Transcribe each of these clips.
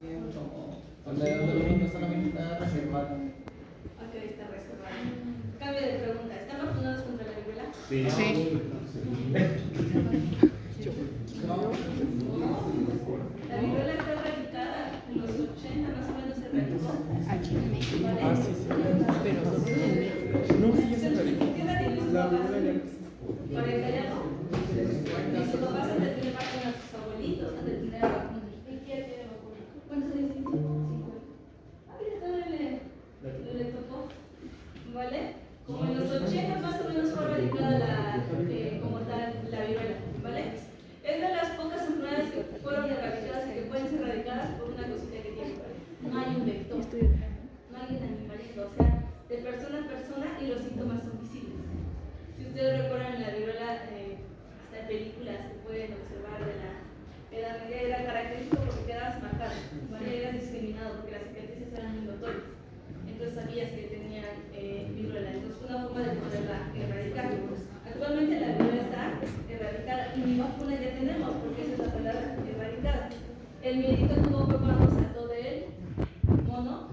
Como cuando la persona está reservada. Ok, está reservado. Cambio de pregunta. ¿Están vacunados contra la viruela? Sí. No. La viruela está erradicada. En los 80 más o menos se erradicó. Aquí en México. ¿Vale? Ah, sí, sí. Pero solo en México. No, sí, ya se radicó. ¿Qué edad tienen sus La papás? viruela ya no existe. 40 ya no. Y sus papás han de tener vacunas, sus abuelitos han de tener vacunas. ¿Y quién tiene vacunas? ¿Cuántos años tiene? 50. Ah, mira, todavía le tocó. ¿Vale? Como en los 80 más o menos fue erradicada como tal la viruela. ¿Vale? Es de las pocas enfermedades que fueron erradicadas y que pueden ser erradicadas por una cosita que tiene. No hay un vector. No hay un animalito. O sea, de persona a persona y los síntomas son visibles. Si ustedes recuerdan la viruela, hasta en películas se pueden observar de la Edad Media, era característico porque quedabas marcado, ¿vale? Eras discriminado porque las cicatrices eran muy notorias. Entonces sabías que tenían viruela. Entonces fue una forma de poderla erradicar. Actualmente la viruela está erradicada y ni vacuna ya tenemos porque esa es la palabra, erradicada. El miedito tuvo fue cuando saltó del mono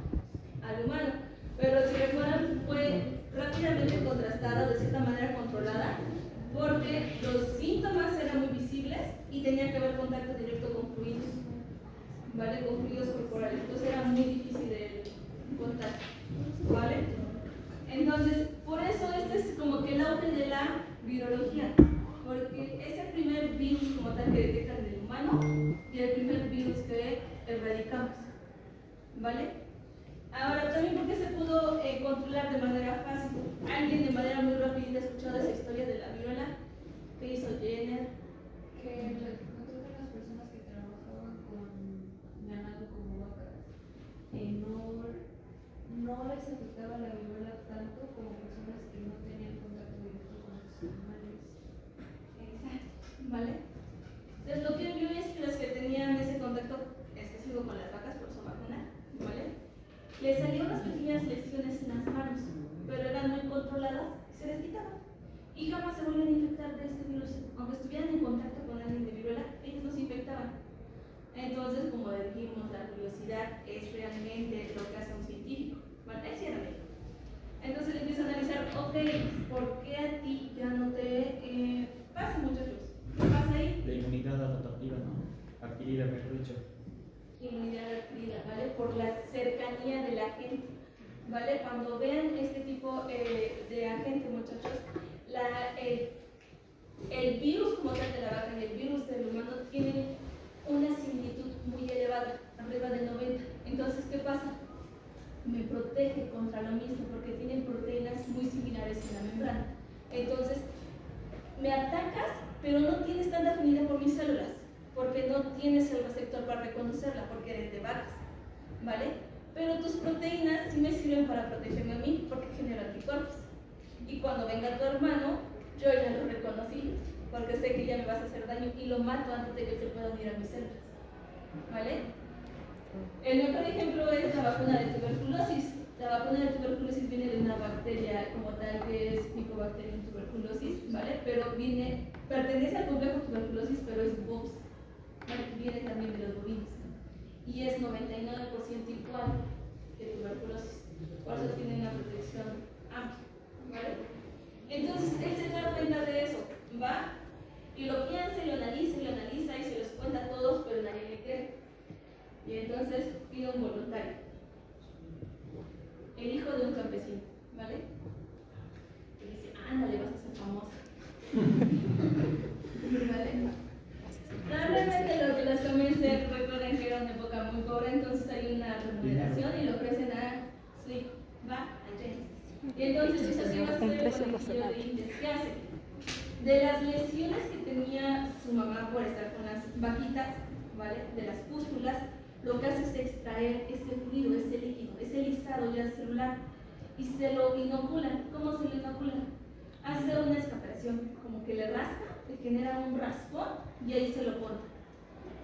al humano. Pero si recuerdan, fue rápidamente contrastada, de cierta manera controlada, porque los síntomas eran muy visibles y tenía que haber contacto directo con fluidos, ¿vale? Con fluidos corporales. Entonces era muy difícil el contacto, ¿vale? Entonces, por eso este es como que el auge de la virología, porque es el primer virus como tal que detectan en el humano y el primer virus que erradicamos, ¿vale? Ahora, también porque se pudo controlar de manera fácil. Alguien de manera muy rápida ha escuchado esa historia de la viruela que hizo Jenner. Que nosotros las personas que trabajaban con ganado como vacas no les afectaba la viruela tanto como personas que no tenían contacto directo con los animales. Exacto, ¿vale? Entonces lo que vio es que los que tenían ese contacto excesivo con las vacas por su vacuna, ¿vale? Les salían unas pequeñas lesiones en las manos, pero eran muy controladas y se les quitaban. Y jamás se volvían a infectar de este virus. Aunque estuvieran en contacto con alguien de viruela, ellos no se infectaban. Entonces, como dijimos, la curiosidad es realmente lo que hace un científico. Bueno, él sí era médico. Entonces le empieza a analizar, ok, ¿por qué a ti ya no te pasa, muchachos? ¿Qué pasa ahí? La inmunidad adaptativa, ¿no? Adquirida, mejor dicho. Inmunidad adquirida, ¿vale? Por la cercanía de la gente, ¿vale? Cuando vean este tipo de agente, muchachos, el virus como tal de la vaca y el virus del humano tienen una similitud muy elevada, arriba del 90. Entonces, ¿qué pasa? Me protege contra lo mismo porque tienen proteínas muy similares en la membrana. Entonces, me atacas, pero no tienes tanta afinidad por mis células, porque no tienes el receptor para reconocerla, porque eres de vacas, ¿vale? Pero tus proteínas sí me sirven para protegerme a mí, porque genero anticuerpos. Y cuando venga tu hermano, yo ya lo reconocí, porque sé que ya me vas a hacer daño y lo mato antes de que se pueda unir a mis células, ¿vale? El mejor ejemplo es la vacuna de tuberculosis. La vacuna de tuberculosis viene de una bacteria como tal que es Mycobacterium tuberculosis, ¿vale? Pero pertenece al complejo tuberculosis, pero es bovis, ¿vale? Viene también de los bovinos y es 99% igual que tuberculosis, por eso tiene una protección amplia, ¿vale? Entonces él se da cuenta de eso, ¿va? Y lo piensa y lo analiza y se los cuenta a todos, pero nadie le cree. Y entonces pide un voluntario, el hijo de un campesino, ¿vale? Y dice, ándale, vas a ser famosa. ¿Vale? Realmente lo que les convence, recuerden que era una época muy pobre, entonces hay una remuneración y lo ofrecen a su hijo, ¿va? A James. Y entonces dice, ¿qué vas a hacer con el conejillo de indias? ¿Qué hace? De las lesiones que tenía su mamá por estar con las vaquitas, ¿vale? De las pústulas, lo que hace es extraer ese fluido, ese líquido, ese lisado ya celular y se lo inocula. ¿Cómo se lo inocula? Hace una escapación, como que le rasca, le genera un raspón y ahí se lo pone.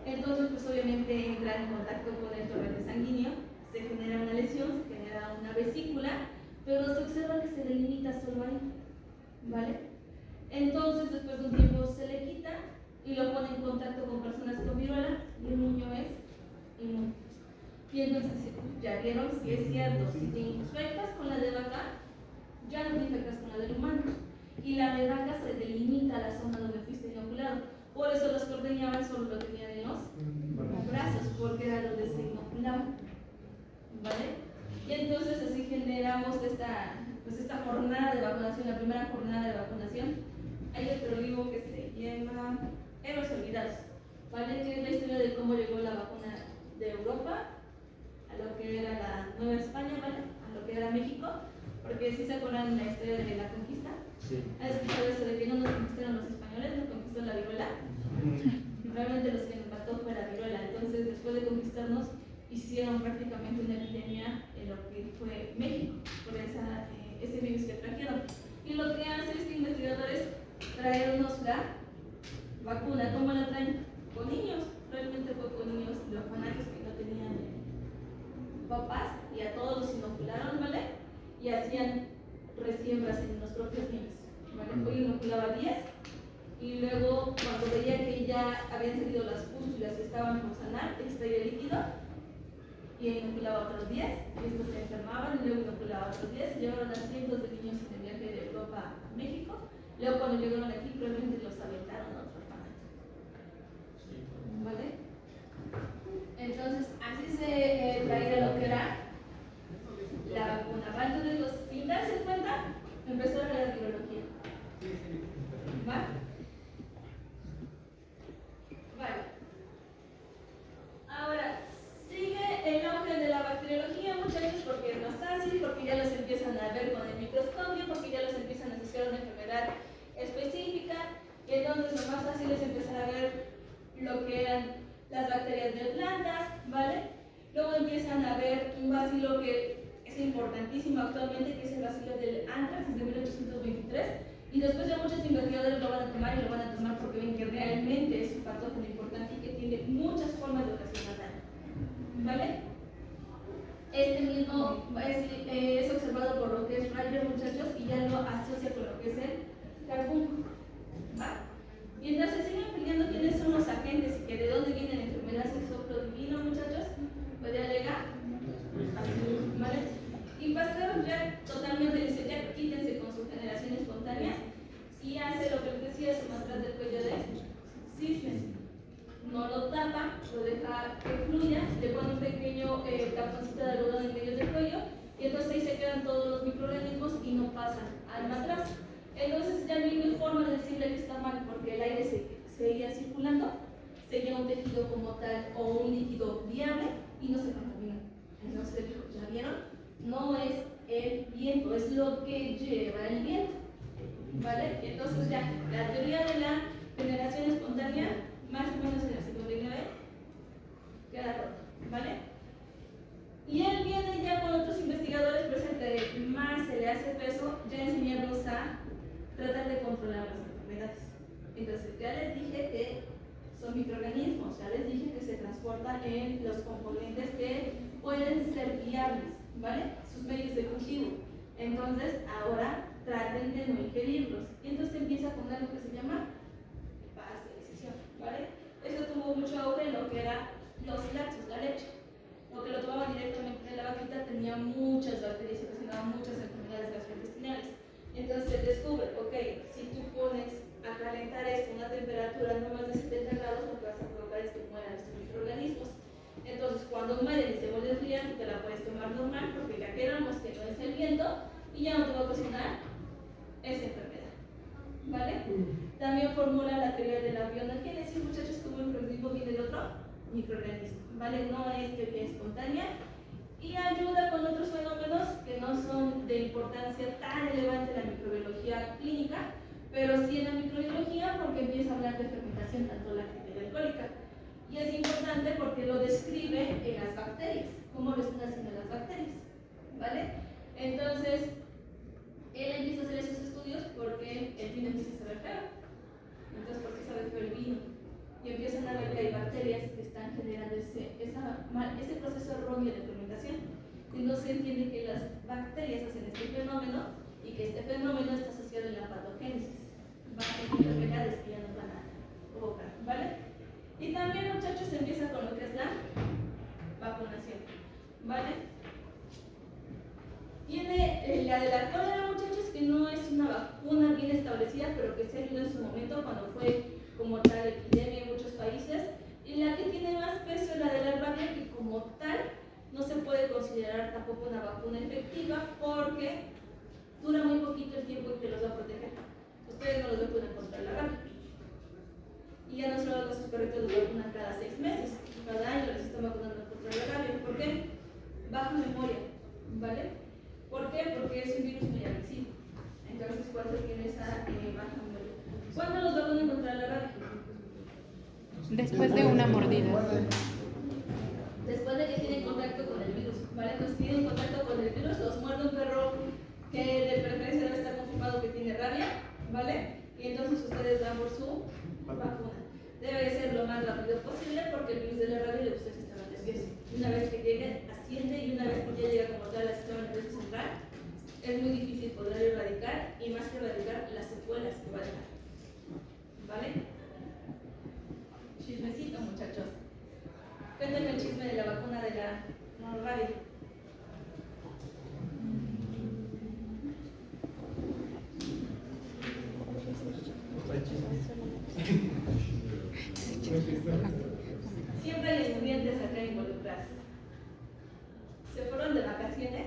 Entonces, pues obviamente entra en contacto con el torrente sanguíneo, se genera una lesión, se genera una vesícula, pero se observa que se delimita solo ahí, ¿vale? Entonces, después de un tiempo se le quita y lo pone en contacto con personas con viruela y el niño es inmune. Y entonces ya vieron si es cierto, si te infectas con la de vaca, ya no te infectas con la del humano. Y la de vaca se delimita la zona donde fuiste inoculado. Por eso los que ordeñaban solo lo tenían en los brazos, porque era donde se inoculaban. ¿Vale? Y entonces así generamos esta jornada de vacunación, la primera jornada de vacunación. Hay otro libro que se llama Héroes Olvidados, ¿vale? Que es la historia de cómo llegó la vacuna de Europa a lo que era la Nueva España, ¿vale? A lo que era México, porque si se acuerdan la historia de la conquista. Sí. ¿Has escuchado eso de que no nos conquistaron los españoles, nos conquistó la viruela? Realmente los que nos mató fue la viruela. Entonces, después de conquistarnos, hicieron prácticamente una epidemia en lo que fue México, por ese virus que trajeron. Y lo que hace este investigador es traernos la vacuna. ¿Cómo la traen? Con niños. Realmente fue con niños de orfanatos que no tenían papás, y a todos los inocularon, ¿vale? Y hacían resiembras en los propios niños, ¿vale? Hoy inoculaba 10, y luego cuando veía que ya habían salido las pústulas y estaban por sanar, extraía el líquido y inoculaba otros 10, y estos se enfermaban, y luego inoculaba otros 10, y llevaron a cientos de niños en el viaje de Europa a México. Luego cuando llegaron aquí probablemente los aventaron a otro orfanato, ¿vale? Entonces así se traía lo que era la vacuna. Entonces, sin darse cuenta, empezó a la virología. ¿Va? Vale. Ahora, sigue el auge de la bacteriología, muchachos, porque es más fácil, porque ya los empiezan a ver con el microscopio, porque ya los empiezan a asociar a una enfermedad específica. Y entonces lo más fácil es empezar a ver lo que eran las bacterias de plantas, ¿vale? Luego empiezan a ver un bacilo que es importantísimo actualmente, que es el bacilo del anthrax, desde 1823, y después ya muchos investigadores lo van a tomar, y lo van a tomar porque ven que realmente es un patógeno importante y que tiene muchas formas de ocasionar daño, ¿vale? Este mismo es observado por lo que es Ryder, muchachos, y ya lo asocia con lo que es el carbunco, ¿va? Y entonces siguen peleando quiénes son los agentes y que de dónde viene la enfermedad del soplo divino, muchachos. ¿Puede alegar? ¿Vale? Y Pasteur ya totalmente dice, ya quítense con su generación espontánea, y hace lo que les decía, se muestra del cuello de cisne. No lo tapa, lo deja que fluya, le pone un pequeño taponcito de algodón en medio del cuello, y entonces ahí se quedan todos los microorganismos y no pasan al matraz. Entonces ya no hay forma de decirle que está mal, porque el aire seguía circulando, seguía un tejido como tal o un líquido viable y no se contamina. Entonces dijo, ¿ya vieron? No es el viento, es lo que lleva el viento, ¿vale? Entonces ya, la teoría de la generación espontánea, más o menos en el siglo XIX, queda rota, ¿vale? Y él viene ya con otros investigadores, pero es el que más se le hace peso, ya enseñarnos a tratar de controlar las enfermedades. Entonces, ya les dije que son microorganismos, ya les dije que se transportan en los componentes que pueden ser viables, ¿vale? Sus medios de cultivo. Entonces, ahora traten de no ingerirlos. Y entonces empieza con algo que se llama pasteurización, ¿vale? Eso tuvo mucho auge en lo que era los lácteos, la leche. Lo que lo tomaban directamente de la vaquita tenía muchas bacterias y ocasionaban muchas enfermedades gastrointestinales. Entonces se descubre, ok, si tú pones a calentar esto a una temperatura no más de 70 grados, lo que vas a provocar es que mueran estos microorganismos. Entonces, cuando mueren y se vuelven frías, tú te la puedes tomar normal, porque ya quedamos que no es el viento y ya no te va a ocasionar esa enfermedad, ¿vale? También formula la teoría de la bioenergénesis, muchachos, como el microorganismo viene de otro microorganismo, ¿vale? No es teoría espontánea, y ayuda con otros fenómenos que no son de importancia tan relevante en la microbiología clínica, pero sí en la microbiología, porque empieza a hablar de fermentación, tanto láctica y alcohólica. Y es importante porque lo describe en las bacterias, cómo lo están haciendo las bacterias, ¿vale? Entonces, él empieza a hacer esos estudios porque el vino empieza a saber feo. Entonces, ¿por qué sabe feo el vino? Y empiezan a ver que hay bacterias que están generando ese proceso erróneo de fermentación. Y no se entiende que las bacterias hacen este fenómeno y que este fenómeno está asociado en la patogénesis. Enfermedades que ya nos van a provocar, ¿vale? Y también, muchachos, se empieza con lo que es la vacunación. ¿vale? Tiene la de la cólera, muchachos, que no es una vacuna bien establecida, pero que se ayudó en su momento cuando fue como tal epidemia en muchos países. Y la que tiene más peso es la de la rabia, que como tal no se puede considerar tampoco una vacuna efectiva porque dura muy poquito el tiempo en que los va a proteger. Ustedes no los vacunan contra la rabia. Y ya no solo los perritos los vacunan cada 6 meses, cada año les están vacunando contra la rabia. ¿Por qué? Baja memoria, ¿vale? ¿Por qué? Porque es un virus muy agresivo. Entonces, por eso tiene esa baja memoria. ¿Cuándo los vacunan contra la rabia? Después de una mordida. Después de que tienen contacto con el virus, ¿vale? Entonces tienen contacto con el virus, los muerde un perro que de preferencia debe estar confirmado que tiene rabia, ¿vale? Y entonces ustedes van por su vacuna. Debe ser lo más rápido posible porque el virus de la rabia le gusta el sistema nervioso. Una vez que llegue, asciende, y una vez que ya llega como tal al sistema nervioso central, es muy difícil poder erradicar, y más que erradicar, las secuelas que va a dejar. ¿Vale? Chismecito, muchachos. Cuéntenme el chisme de la vacuna de la rabia. Siempre hay estudiantes acá involucrados. Se fueron de vacaciones,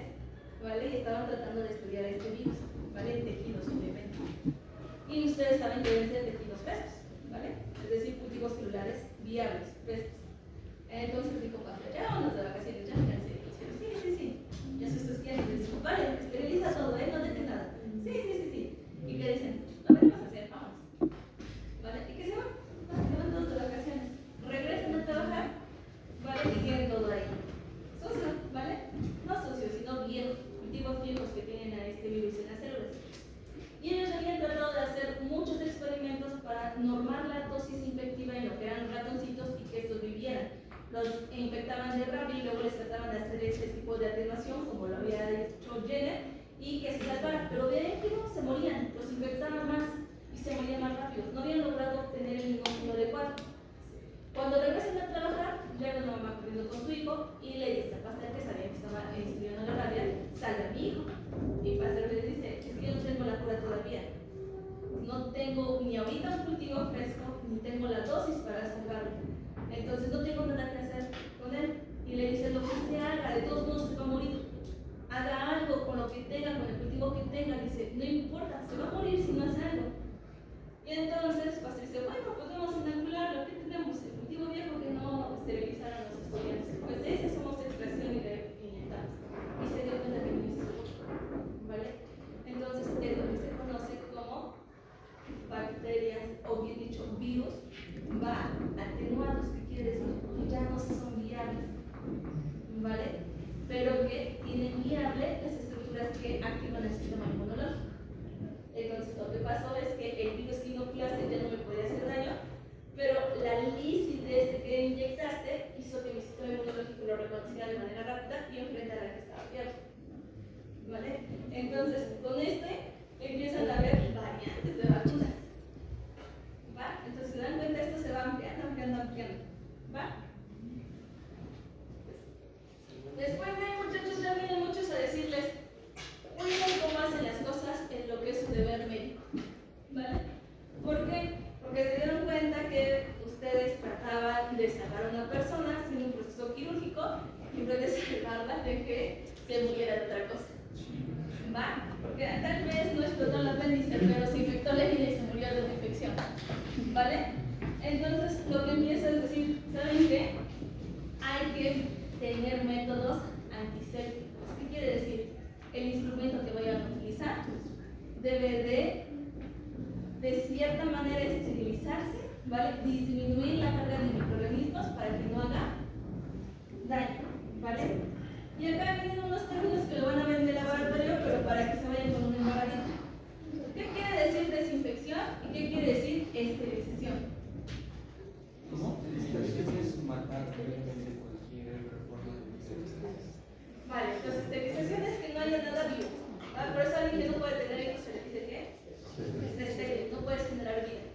¿vale? Y estaban tratando de estudiar este virus, ¿vale? En tejidos, obviamente. Y ustedes saben que deben ser tejidos frescos, ¿vale? Es decir, cultivos celulares viables, frescos. Entonces dijo, cuando ya vamos de vacaciones, ya sí. Ya se sostienen y dicen, vale, esteriliza todo, no dejes nada. Sí. ¿Y qué dicen? No venimos a hacer, vamos. ¿Vale? ¿Y qué se van? Se van todos de vacaciones. Regresan a trabajar, ¿vale? Y tienen todo ahí. Sucio, ¿vale? No sucio, sino viejo. Cultivos viejos que tienen a este virus en las células. Y ellos habían tratado de hacer muchos experimentos para normar la dosis infectiva en lo que eran ratoncitos y que estos vivieran. Los infectaban de rabia y luego les trataban de hacer este tipo de atenuación, como lo había hecho Jenner, y que se salvaran. Pero veían que no se morían, los infectaban más y se morían más rápido. No habían logrado obtener el inmunógeno adecuado. Cuando regresan a trabajar, llega una mamá corriendo con su hijo y le dice al pastel, que sabía que estaba estudiando la rabia, salve a mi hijo. Y el pastel le dice, es que yo no tengo la cura todavía. No tengo ni ahorita un cultivo fresco, ni tengo la dosis para salvarlo. Entonces no tengo nada que hacer con él. Y le dice, lo que se haga, de todos modos se va a morir. Haga algo con lo que tenga, con el cultivo que tenga. Dice, no importa, se va a morir si no hace algo. Y entonces Pastor dice, bueno, pues vamos a inocularlo. ¿Qué tenemos? El cultivo viejo que no esterilizaron los estudiantes. Pues de ese somos extracción y le inyectamos. Y se dio cuenta que no hizo mucho, ¿vale? Entonces es lo que se conoce como bacterias, o bien dicho, virus, va atenuados, ¿qué quiere decir? Que ya no son viables, ¿vale? Pero que tienen viable las estructuras que activan el sistema inmunológico. Entonces lo que pasó es que el virus que inoculaste ya no me podía hacer daño, pero la lisis de este que inyectaste hizo que mi sistema inmunológico lo reconociera de manera rápida y enfrentara a que estaba viable, ¿vale? Entonces con este empiezan a haber variantes de vacunas, ¿va? Entonces se dan cuenta, esto se va ampliando, ¿va? Después de ahí, muchachos, ya vienen muchos a decirles, cuiden cómo hacen las cosas en lo que es su deber médico, ¿vale? ¿Por qué? Porque se dieron cuenta que ustedes trataban de salvar a una persona haciendo un proceso quirúrgico y en vez de salvarla de que se muriera de otra cosa, ¿va? Porque tal vez no explotó el apéndice, pero se infectó la herida y se murió de una infección, ¿vale? Entonces lo que empieza es decir, ¿saben qué? Hay que tener métodos antisépticos. ¿Qué quiere decir? El instrumento que vayan a utilizar debe de cierta manera esterilizarse, ¿vale? Disminuir la carga de microorganismos para que no haga daño, ¿vale? Y acá vienen unos términos que lo van a ver en el laboratorio, pero para que se vayan con un embarradito. ¿Qué quiere decir desinfección y qué quiere decir esterilización? ¿Cómo? Esterilización es matar previamente cualquier forma de infección. Vale, entonces esterilización es que no haya nada vivo. ¿Vale? Por eso alguien que no puede tener hijos se le dice que está estéril, no puedes generar vida.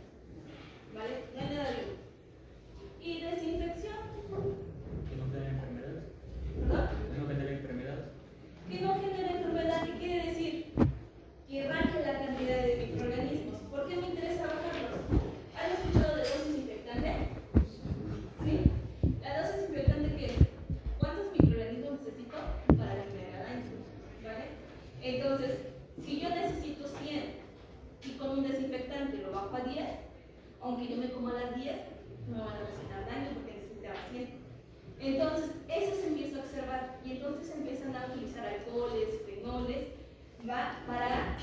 ¿Vale? No hay nada vivo. Y desinfección. Que no tenga enfermedades. ¿Perdón? Que no tenga ¿va? Para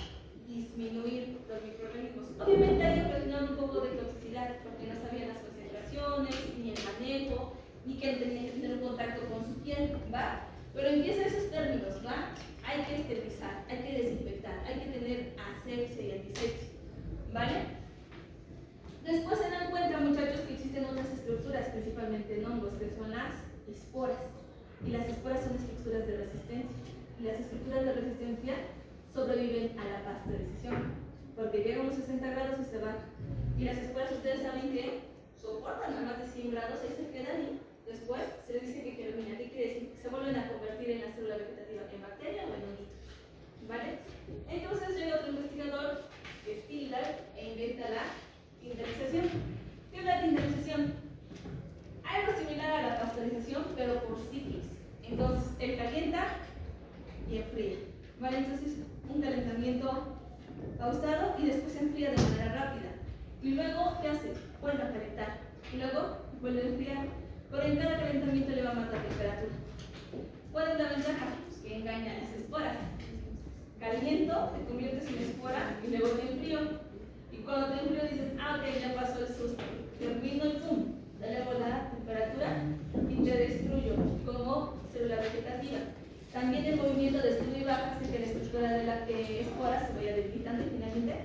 disminuir los microorganismos. Obviamente ahí ocasionaron un poco de toxicidad porque no sabían las concentraciones, ni el manejo, ni que tenían que tener un contacto con su piel, ¿va? Pero empieza esos términos, ¿va? Hay que esterilizar, hay que desinfectar, hay que tener asepsia y antisepsia, ¿vale? Después se dan cuenta, muchachos, que existen otras estructuras, principalmente en hongos, que son las esporas. Y las esporas son estructuras de resistencia. Y las estructuras de resistencia sobreviven a la pasteurización, porque llegan a unos 60 grados y se van. Y las esporas, ustedes saben que soportan a más de 100 grados, ahí se quedan y después se les dice que germinan. ¿Qué quiere decir? Que se vuelven a convertir en la célula vegetativa, en bacteria o en honguito. ¿Vale? Entonces llega otro investigador, que es Tildar, e inventa la tinderización. ¿Qué es la tinderización? Algo similar a la pasteurización, pero por ciclos. Entonces, él calienta y enfría. ¿Vale? Entonces, un calentamiento pausado y después se enfría de manera rápida. Y luego, ¿qué hace? Vuelve a calentar. Y luego vuelve a enfriar. Pero en cada calentamiento le va a matar la temperatura. ¿Cuál es la ventaja? Pues que engaña a las esporas. Caliento, te conviertes en espora y luego te enfrío. Y cuando te enfrío dices, ah, ok, ya pasó el susto. Termino y pum, te elevo la temperatura y te destruyo como célula vegetativa. También el movimiento de sube y baja hace que la estructura de la espora se vaya debilitando y finalmente